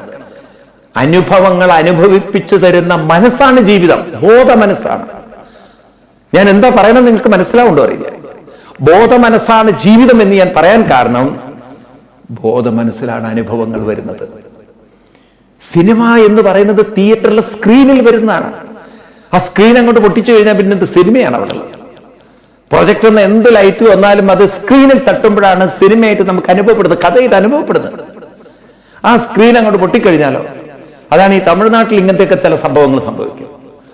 [SPEAKER 1] അനുഭവങ്ങൾ അനുഭവിപ്പിച്ചു തരുന്ന മനസ്സാണ് ജീവിതം, ബോധ മനസ്സാണ്. ഞാൻ എന്താ പറയണത് നിങ്ങൾക്ക് മനസ്സിലാവുണ്ടോ അറിയില്ല. ബോധ മനസ്സാണ് ജീവിതം എന്ന് ഞാൻ പറയാൻ കാരണം, ബോധ മനസ്സിലാണ് അനുഭവങ്ങൾ വരുന്നത്. സിനിമ എന്ന് പറയുന്നത് തിയേറ്ററിലെ സ്ക്രീനിൽ വരുന്നതാണ്. ആ സ്ക്രീൻ അങ്ങോട്ട് പൊട്ടിച്ചു കഴിഞ്ഞാൽ പിന്നെ എന്ത് സിനിമയാണ് അവിടെ ഉള്ളത്. പ്രൊജക്ട് എന്ന എന്ത് ലൈറ്റ് വന്നാലും അത് സ്ക്രീനിൽ തട്ടുമ്പോഴാണ് സിനിമയായിട്ട് നമുക്ക് അനുഭവപ്പെടുന്നത്, കഥയായിട്ട് അനുഭവപ്പെടുന്നത്. ആ സ്ക്രീൻ അങ്ങോട്ട് പൊട്ടിക്കഴിഞ്ഞാലോ, അതാണ് ഈ തമിഴ്നാട്ടിൽ ഇങ്ങനത്തെയൊക്കെ ചില സംഭവങ്ങൾ സംഭവിക്കും.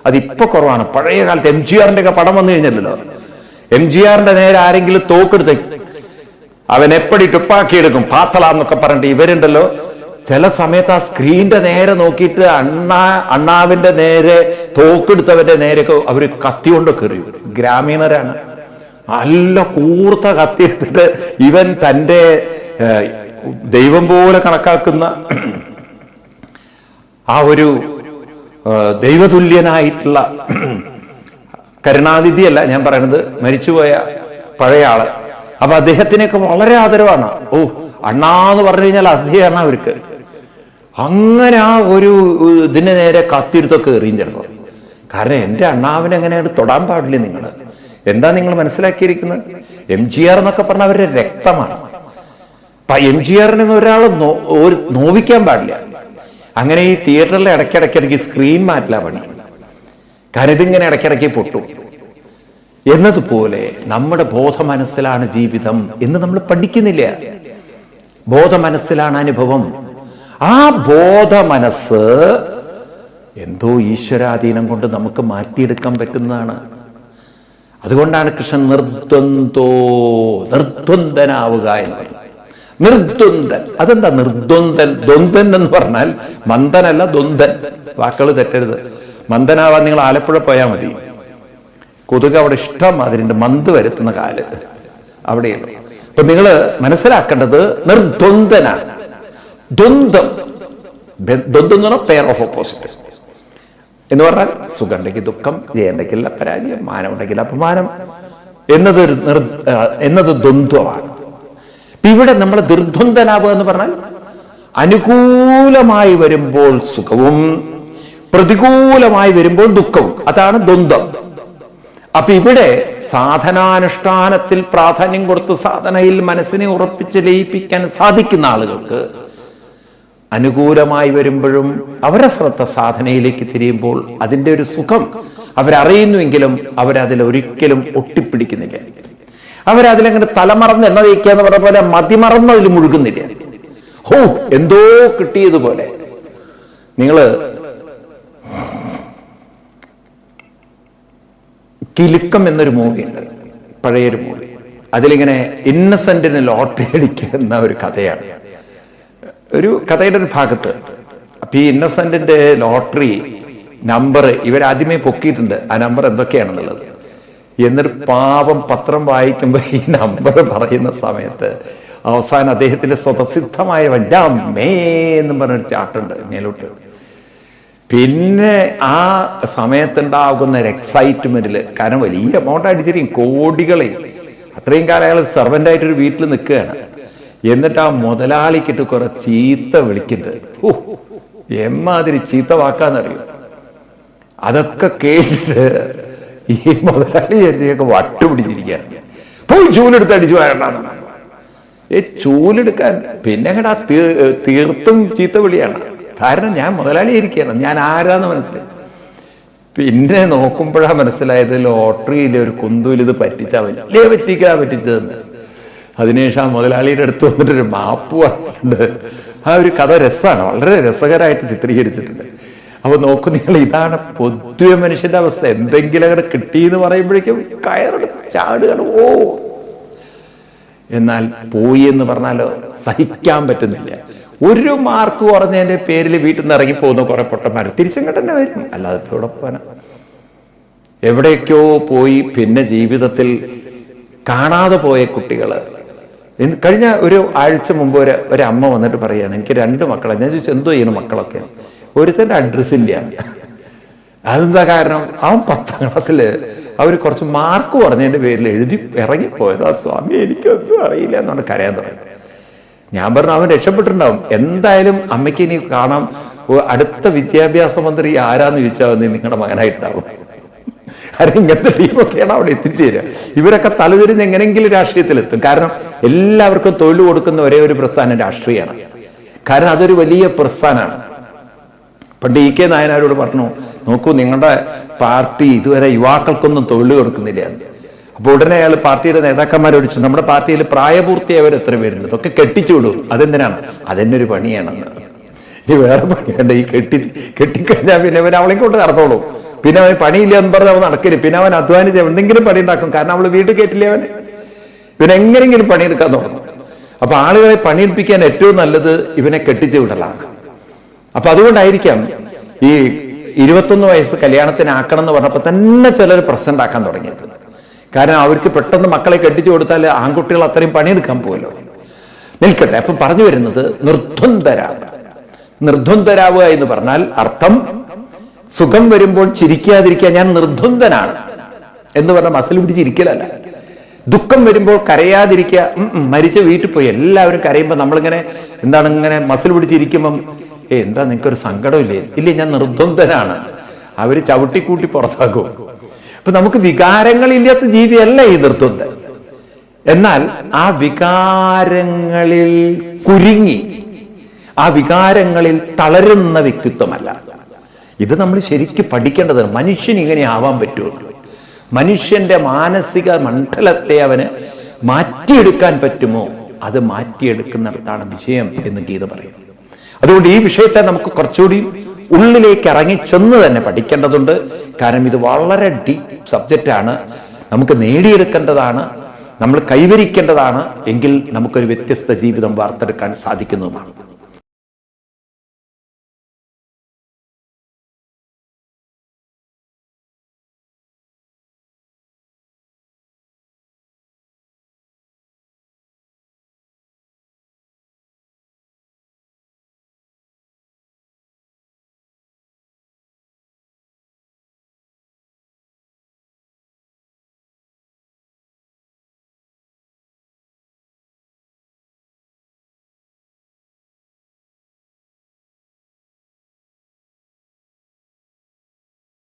[SPEAKER 1] അതിപ്പോ കുറവാണ്. പഴയ കാലത്ത് MGR ഒക്കെ പടം വന്നു കഴിഞ്ഞല്ലോ, MGR നേരെ ആരെങ്കിലും തോക്കെടുത്ത് അവൻ എപ്പടി ടുപ്പാക്കി എടുക്കും, പാത്തള എന്നൊക്കെ പറഞ്ഞിട്ട് ഇവരുണ്ടല്ലോ, ചില സമയത്ത് ആ സ്ക്രീനിന്റെ നേരെ നോക്കിയിട്ട് അണ്ണാവിന്റെ നേരെ തോക്കെടുത്തവന്റെ നേരെയൊക്കെ അവർ കത്തി കൊണ്ടൊക്കെ എറിയും. ഗ്രാമീണരാണ്. നല്ല കൂർത്ത കത്തി എടുത്തിട്ട് ഇവൻ തൻ്റെ ദൈവം പോലെ കണക്കാക്കുന്ന ആ ഒരു ദൈവതുല്യനായിട്ടുള്ള, കരുണാനിധിയല്ല ഞാൻ പറയുന്നത്, മരിച്ചുപോയ പഴയ ആള്. അപ്പൊ അദ്ദേഹത്തിനൊക്കെ വളരെ ആദരവാണ്. ഓ, അണ്ണാന്ന് പറഞ്ഞു കഴിഞ്ഞാൽ അദ്ദേഹമാണ് അവർക്ക്. അങ്ങനെ ആ ഒരു ഇതിന് നേരെ കത്തിരുത്തൊക്കെ എറിയും ചിലപ്പോൾ. കാരണം എൻ്റെ അണ്ണാവിനെ എങ്ങനെയാണ് തൊടാൻ പാടില്ല. നിങ്ങൾ എന്താ നിങ്ങൾ മനസ്സിലാക്കിയിരിക്കുന്നത്? MGR എന്നൊക്കെ പറഞ്ഞാൽ അവരുടെ രക്തമാണ്. MGR ഒരാൾ നോവിക്കാൻ പാടില്ല. അങ്ങനെ ഈ തിയേറ്ററിൽ ഇടയ്ക്കിടയ്ക്ക് സ്ക്രീൻ മാറ്റില്ല പണി. കാരണം ഇതിങ്ങനെ ഇടയ്ക്കിടയ്ക്ക് പൊട്ടും. എന്നതുപോലെ നമ്മുടെ ബോധ മനസ്സിലാണ് ജീവിതം എന്ന് നമ്മൾ പഠിക്കുന്നില്ല. ബോധ മനസ്സിലാണ് അനുഭവം. ആ ബോധ മനസ്സ് എന്തോ ഈശ്വരാധീനം കൊണ്ട് നമുക്ക് മാറ്റിയെടുക്കാൻ പറ്റുന്നതാണ്. അതുകൊണ്ടാണ് കൃഷ്ണൻ നിർദ്വന്ദ്വനാവുക എന്ന് പറയുന്നത്. നിർദ്വന്ദ്വൻ. അതെന്താ നിർദ്വന്ദ്വൻ? ദ്വന്ദ്വൻ എന്ന് പറഞ്ഞാൽ മന്ദനല്ല, ദ്വന്ദ്വൻ. വാക്കുകൾ തെറ്റരുത്. മന്ദനാവാൻ നിങ്ങൾ ആലപ്പുഴ പോയാൽ മതി. കൊതുക് അവിടെ ഇഷ്ടം അതിൻ്റെ മന്ത് വരുത്തുന്ന കാല് അവിടെയുള്ളൂ. അപ്പൊ നിങ്ങൾ മനസ്സിലാക്കേണ്ടത് നിർദ്വന്ദ്വനാണ്. ദ്വന്ദ്വം എന്ന് പറഞ്ഞാൽ പെയർ ഓഫ് ഓപ്പോസിറ്റ് എന്ന് പറഞ്ഞാൽ സുഖം ഉണ്ടെങ്കിൽ ദുഃഖം, ജയമുണ്ടെങ്കിൽ പരാജയം, മാനം ഉണ്ടെങ്കിൽ അപമാനം എന്നത് ദ്വന്ദ്വമാണ്. ഇവിടെ നമ്മൾ നിർദ്വന്ദ്വനാവുക എന്ന് പറഞ്ഞാൽ അനുകൂലമായി വരുമ്പോൾ സുഖവും പ്രതികൂലമായി വരുമ്പോൾ ദുഃഖവും. അതാണ് ദ്വന്ദ്വം. അപ്പൊ ഇവിടെ സാധനാനുഷ്ഠാനത്തിൽ പ്രാധാന്യം കൊടുത്ത് സാധനയിൽ മനസ്സിനെ ഉറപ്പിച്ച് ലയിപ്പിക്കാൻ സാധിക്കുന്ന ആളുകൾക്ക് അനുകൂലമായി വരുമ്പോഴും അവരെ ശ്രദ്ധ സാധനയിലേക്ക് തിരിയുമ്പോൾ അതിൻ്റെ ഒരു സുഖം അവരറിയുന്നുവെങ്കിലും അവരതിൽ ഒരിക്കലും ഒട്ടിപ്പിടിക്കുന്നില്ല. അവരതിലങ്ങനെ തലമറന്ന് എണ്ണ തേക്കുക എന്ന് പറഞ്ഞ പോലെ മതിമറന്ന് അതിൽ മുഴുകുന്നില്ല. ഹോ, എന്തോ കിട്ടിയതുപോലെ. നിങ്ങള് കിലുക്കം എന്നൊരു മൂവിയുണ്ട്, പഴയൊരു മൂവി. അതിലിങ്ങനെ ഇന്നസെന്റിന് ലോട്ടറി അടിക്കുന്ന ഒരു കഥയാണ്. ഒരു കഥയുടെ ഒരു ഭാഗത്ത് അപ്പൊ ഈ ഇന്നസെന്റിന്റെ ലോട്ടറി നമ്പർ ഇവരാദ്യമേ പൊക്കിയിട്ടുണ്ട്. ആ നമ്പർ എന്തൊക്കെയാണെന്നുള്ളത്. എന്നിട്ട് പാവം പത്രം വായിക്കുമ്പോൾ ഈ നമ്പർ പറയുന്ന സമയത്ത് അവസാനം അദ്ദേഹത്തിന്റെ സ്വതസിദ്ധമായ വല്ലാമേ എന്നും പറഞ്ഞൊരു ചാട്ടുണ്ട് മേലോട്ട്. പിന്നെ ആ സമയത്തുണ്ടാകുന്ന ഒരു എക്സൈറ്റ്മെന്റില്, കാരണം വലിയ എമൗണ്ട് അടിച്ചിരിക്കും, കോടികളെ. അത്രയും കാലം അയാൾ സെർവൻ്റായിട്ടൊരു വീട്ടിൽ നിൽക്കുകയാണ്. എന്നിട്ട് ആ മുതലാളിക്കിട്ട് കുറെ ചീത്ത വിളിക്കുന്നുണ്ട്. ഓ, എമ്മാതിരി ചീത്ത വാക്കാന്നറിയും. അതൊക്കെ കേട്ടിട്ട് ഈ മുതലാളി ചേച്ചിയൊക്കെ വട്ടുപിടിച്ചിരിക്കുകയാണ്. പോയി ചൂലെടുത്ത് അടിച്ചു വരണ്ടെന്ന്. ചൂലെടുക്കാൻ പിന്നെ അങ്ങോട്ട് ആ തീർത്തും ചീത്ത വിളിയാണ്. കാരണം ഞാൻ മുതലാളി ഇരിക്കുകയാണ്, ഞാൻ ആരാന്ന് മനസ്സിലായി. പിന്നെ നോക്കുമ്പോഴാ മനസ്സിലായത് ലോട്ടറിയിലെ ഒരു കുന്തൂല് ഇത് പറ്റിച്ചാൽ വലിയ പറ്റിച്ചതെന്ന്. അതിനുശേഷം ആ മുതലാളിയുടെ അടുത്ത് വന്നിട്ടൊരു മാപ്പ് പറഞ്ഞിട്ടുണ്ട്. ആ ഒരു കഥ രസമാണ്, വളരെ രസകരമായിട്ട് ചിത്രീകരിച്ചിട്ടുണ്ട്. അപ്പൊ നോക്കൂ നിങ്ങൾ, ഇതാണ് പൊതുവെ മനുഷ്യന്റെ അവസ്ഥ. എന്തെങ്കിലും അങ്ങനെ കിട്ടിയെന്ന് പറയുമ്പോഴേക്കും കയറെടുത്ത് ചാടുകയാണ്. ഓ, എന്നാൽ പോയി എന്ന് പറഞ്ഞാലോ സഹിക്കാൻ പറ്റുന്നില്ല. ഒരു മാർക്ക് കുറഞ്ഞതിന്റെ പേരിൽ വീട്ടിൽ നിന്ന് ഇറങ്ങി പോകുന്ന കുറെ പൊട്ടന്മാർ തിരിച്ചങ്ങോട്ട് തന്നെ വരും. അല്ലാതെ ഇവിടെ പോകാനാ? എവിടേക്കോ പോയി പിന്നെ ജീവിതത്തിൽ കാണാതെ പോയ കുട്ടികള്. കഴിഞ്ഞ ഒരു ആഴ്ച മുമ്പ് ഒരു അമ്മ വന്നിട്ട് പറയാണ്, എനിക്ക് 2 മക്കളെ. ഞാൻ ചോദിച്ചു, എന്തോ ചെയ്യണം മക്കളൊക്കെ? ഒരുത്തൻ്റെ അഡ്രസ് ഇല്ല. അതെന്താ കാരണം? അവൻ 10ാം ക്ലാസ്സിൽ അവർ കുറച്ച് മാർക്ക് പറഞ്ഞതിന്റെ പേരിൽ എഴുതി ഇറങ്ങിപ്പോയതാ. സ്വാമി, എനിക്കൊന്നും അറിയില്ല എന്നാണ് കരയാൻ തുടങ്ങി. ഞാൻ പറഞ്ഞു, അവൻ രക്ഷപ്പെട്ടിട്ടുണ്ടാവും. എന്തായാലും അമ്മയ്ക്ക് ഇനി കാണാം. അടുത്ത വിദ്യാഭ്യാസ മന്ത്രി ആരാന്ന് ചോദിച്ചാൽ നിങ്ങളുടെ മകനായിട്ടുണ്ടാവും. കാരണം ഇങ്ങനത്തെ ടീമൊക്കെയാണ് അവിടെ എത്തിച്ചേരുക. ഇവരൊക്കെ തലതിരിഞ്ഞ് എങ്ങനെയെങ്കിലും രാഷ്ട്രീയത്തിലെത്തും. കാരണം എല്ലാവർക്കും തൊഴിൽ കൊടുക്കുന്ന ഒരേ ഒരു പ്രസ്ഥാനം രാഷ്ട്രീയമാണ്. കാരണം അതൊരു വലിയ പ്രസ്ഥാനമാണ്. പണ്ട് E.K. നായനാരോട് പറഞ്ഞു, നോക്കൂ, നിങ്ങളുടെ പാർട്ടി ഇതുവരെ യുവാക്കൾക്കൊന്നും തൊഴിൽ കൊടുക്കുന്നില്ല. അപ്പോൾ ഉടനെ അയാൾ പാർട്ടിയുടെ നേതാക്കന്മാരോട് ചോദിച്ചു, നമ്മുടെ പാർട്ടിയിൽ പ്രായപൂർത്തിയായവർ എത്ര പേരുണ്ട്? ഇതൊക്കെ കെട്ടിച്ചു വിടും. അതെന്തിനാണ്? അതെന്നെ ഒരു പണിയാണെന്ന്. ഇനി വേറെ പണിയുണ്ട്. ഈ കെട്ടിക്കഴിഞ്ഞാൽ പിന്നെ അവൻ അവളെ കൊണ്ട് നടത്തോളൂ. പിന്നെ അവന് പണിയില്ല എന്ന് പറഞ്ഞാൽ അവൻ നടക്കില്ല. പിന്നെ അവൻ അധ്വാനിച്ച് എന്തെങ്കിലും പണി ഉണ്ടാക്കും. കാരണം അവള് വീട്ടിൽ കയറ്റില്ലേ അവന്. പിന്നെ എങ്ങനെയെങ്കിലും പണിയെടുക്കാൻ തുടങ്ങും. അപ്പൊ ആളുകളെ പണിയെടുപ്പിക്കാൻ ഏറ്റവും നല്ലത് ഇവനെ കെട്ടിച്ചു വിടലാണ്. അപ്പൊ അതുകൊണ്ടായിരിക്കാം ഈ 21 വയസ്സ് കല്യാണത്തിനാക്കണം എന്ന് പറഞ്ഞപ്പോൾ തന്നെ ചിലർ പ്രസന്റ് ആക്കാൻ തുടങ്ങിയത്. കാരണം അവർക്ക് പെട്ടെന്ന് മക്കളെ കെട്ടിച്ചു കൊടുത്താൽ ആൺകുട്ടികൾ അത്രയും പണിയെടുക്കാൻ പോകല്ലോ. നിൽക്കട്ടെ. അപ്പം പറഞ്ഞു വരുന്നത് നിർദ്വന്ദ്വരാവുക. നിർദ്വന്ദ്വരാവുക എന്ന് പറഞ്ഞാൽ അർത്ഥം സുഖം വരുമ്പോൾ ചിരിക്കാതിരിക്കുക. ഞാൻ നിർദ്വന്ദ്വനാണ് എന്ന് പറഞ്ഞാൽ മസിൽ പിടിച്ചിരിക്കലല്ല. ദുഃഖം വരുമ്പോൾ കരയാതിരിക്കുക. മരിച്ച വീട്ടിൽ പോയി എല്ലാവരും കരയുമ്പോൾ നമ്മളിങ്ങനെ എന്താണ് ഇങ്ങനെ മസിൽ പിടിച്ചിരിക്കുമ്പം എന്താ നിനക്കൊരു സങ്കടമില്ലേ? ഇല്ലേ, ഞാൻ നിർദ്വന്ദ്വനാണ്. അവര് ചവിട്ടിക്കൂട്ടി പുറത്താക്കും. അപ്പൊ നമുക്ക് വികാരങ്ങളില്ലാത്ത ജീവിയല്ല ഈ നിർദ്വന്ദ്വൻ. എന്നാൽ ആ വികാരങ്ങളിൽ കുരുങ്ങി ആ വികാരങ്ങളിൽ തളരുന്ന വ്യക്തിത്വമല്ല. ഇത് നമ്മൾ ശരിക്കും പഠിക്കേണ്ടതാണ്. മനുഷ്യൻ ഇങ്ങനെ ആവാൻ പറ്റുമോ? മനുഷ്യന്റെ മാനസിക മണ്ഡലത്തെ അവന് മാറ്റിയെടുക്കാൻ പറ്റുമോ? അത് മാറ്റിയെടുക്കുന്നിടത്താണ് വിഷയം എന്ന് ഗീത പറയും. അതുകൊണ്ട് ഈ വിഷയത്തെ നമുക്ക് കുറച്ചുകൂടി ഉള്ളിലേക്ക് ഇറങ്ങി ചെന്ന് തന്നെ പഠിക്കേണ്ടതുണ്ട്. കാരണം ഇത് വളരെ ഡീപ്പ് സബ്ജക്റ്റാണ്. നമുക്ക് നേടിയെടുക്കേണ്ടതാണ്, നമ്മൾ കൈവരിക്കേണ്ടതാണ്. എങ്കിൽ നമുക്കൊരു വ്യത്യസ്ത ജീവിതം വാർത്തെടുക്കാൻ സാധിക്കുന്നതുമാണ്.